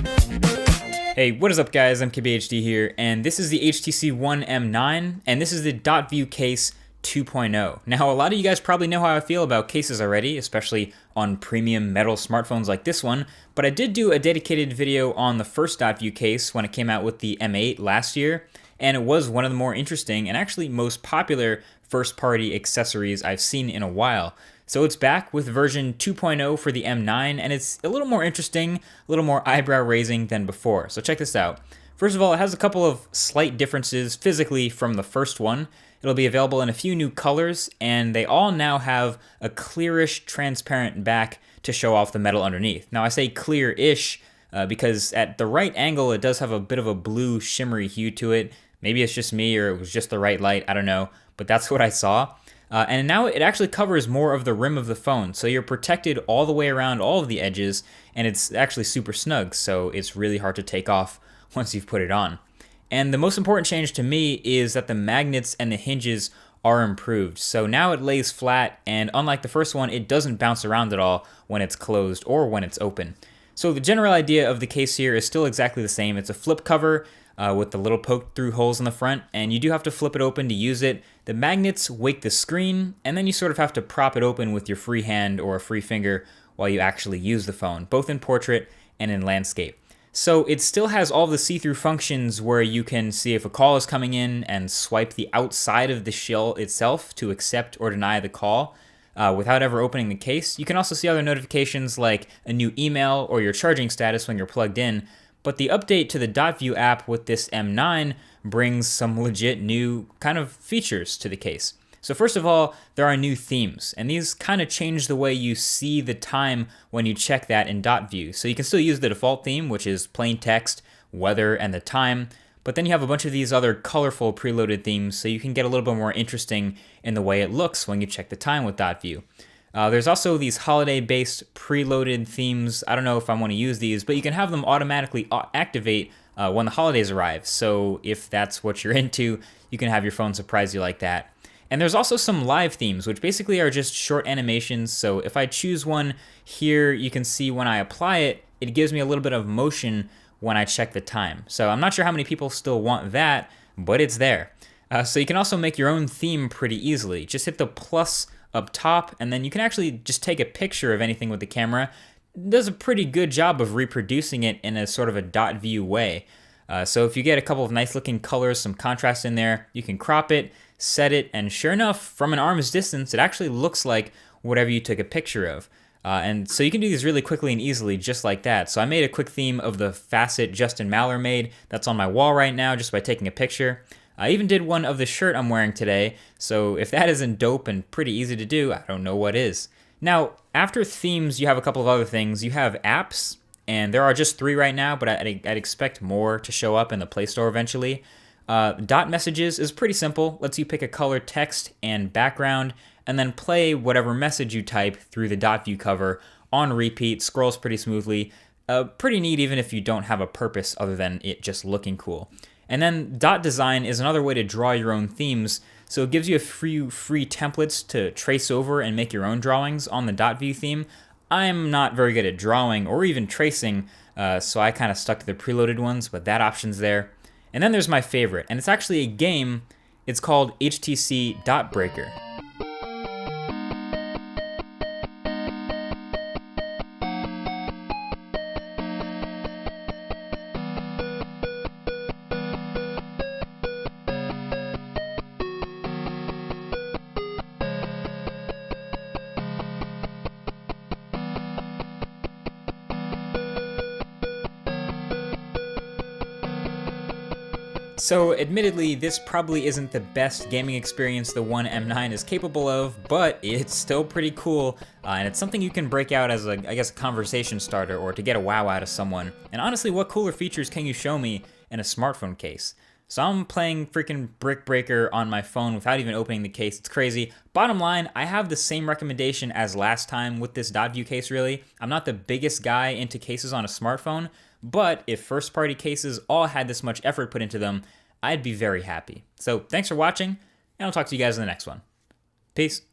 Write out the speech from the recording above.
Hey, what is up guys, I'm KBHD here, and this is the HTC One M9, and this is the Dot View Case 2.0. Now, a lot of you guys probably know how I feel about cases already, especially on premium metal smartphones like this one, but I did do a dedicated video on the first Dot View case when it came out with the M8 last year, and it was one of the more interesting and actually most popular first-party accessories I've seen in a while. So it's back with version 2.0 for the M9, and it's a little more interesting, a little more eyebrow-raising than before. So check this out. First of all, it has a couple of slight differences physically from the first one. It'll be available in a few new colors, and they all now have a clearish, transparent back to show off the metal underneath. Now I say clear-ish because at the right angle, it does have a bit of a blue shimmery hue to it. Maybe it's just me or it was just the right light, I don't know, but that's what I saw. And now it actually covers more of the rim of the phone, so you're protected all the way around all of the edges, and it's actually super snug, so it's really hard to take off once you've put it on. And the most important change to me is that the magnets and the hinges are improved. So now it lays flat, and unlike the first one, it doesn't bounce around at all when it's closed or when it's open. So the general idea of the case here is still exactly the same. It's a flip cover with the little poke-through holes in the front, and you do have to flip it open to use it. The magnets wake the screen, and then you sort of have to prop it open with your free hand or a free finger while you actually use the phone, both in portrait and in landscape. So it still has all the see-through functions where you can see if a call is coming in and swipe the outside of the shell itself to accept or deny the call without ever opening the case. You can also see other notifications like a new email or your charging status when you're plugged in. But the update to the Dot View app with this M9 brings some legit new kind of features to the case. So first of all, there are new themes, and these kind of change the way you see the time when you check that in Dot View. So you can still use the default theme, which is plain text, weather, and the time, but then you have a bunch of these other colorful preloaded themes, so you can get a little bit more interesting in the way it looks when you check the time with Dot View. There's also these holiday-based preloaded themes. I don't know if I want to use these, but you can have them automatically activate when the holidays arrive. So if that's what you're into, you can have your phone surprise you like that. And there's also some live themes, which basically are just short animations. So if I choose one here, you can see when I apply it, it gives me a little bit of motion when I check the time. So I'm not sure how many people still want that, but it's there. So you can also make your own theme pretty easily. Just hit the plus up top, and then you can actually just take a picture of anything with the camera. It does a pretty good job of reproducing it in a sort of a Dot View way. So if you get a couple of nice looking colors, some contrast in there, you can crop it, set it, and sure enough, from an arm's distance, it actually looks like whatever you took a picture of. And so you can do these really quickly and easily just like that. So I made a quick theme of the facet Justin Maller made. That's on my wall right now just by taking a picture. I even did one of the shirt I'm wearing today, so if that isn't dope and pretty easy to do, I don't know what is. Now, after themes, you have a couple of other things. You have apps, and there are just 3 right now, but I'd expect more to show up in the Play Store eventually. Dot Messages is pretty simple. Lets you pick a color, text, and background, and then play whatever message you type through the Dot View cover on repeat. Scrolls pretty smoothly. Pretty neat even if you don't have a purpose other than it just looking cool. And then Dot Design is another way to draw your own themes, so it gives you a few free templates to trace over and make your own drawings on the Dot View theme. I'm not very good at drawing or even tracing, so I kind of stuck to the preloaded ones, but that option's there. And then there's my favorite, and it's actually a game. It's called HTC Dot Breaker. So admittedly, this probably isn't the best gaming experience the One M9 is capable of, but it's still pretty cool, and it's something you can break out as a conversation starter or to get a wow out of someone. And honestly, what cooler features can you show me in a smartphone case? So I'm playing freaking Brick Breaker on my phone without even opening the case. It's crazy. Bottom line, I have the same recommendation as last time with this Dot View case, really. I'm not the biggest guy into cases on a smartphone, but if first-party cases all had this much effort put into them, I'd be very happy. So thanks for watching, and I'll talk to you guys in the next one. Peace.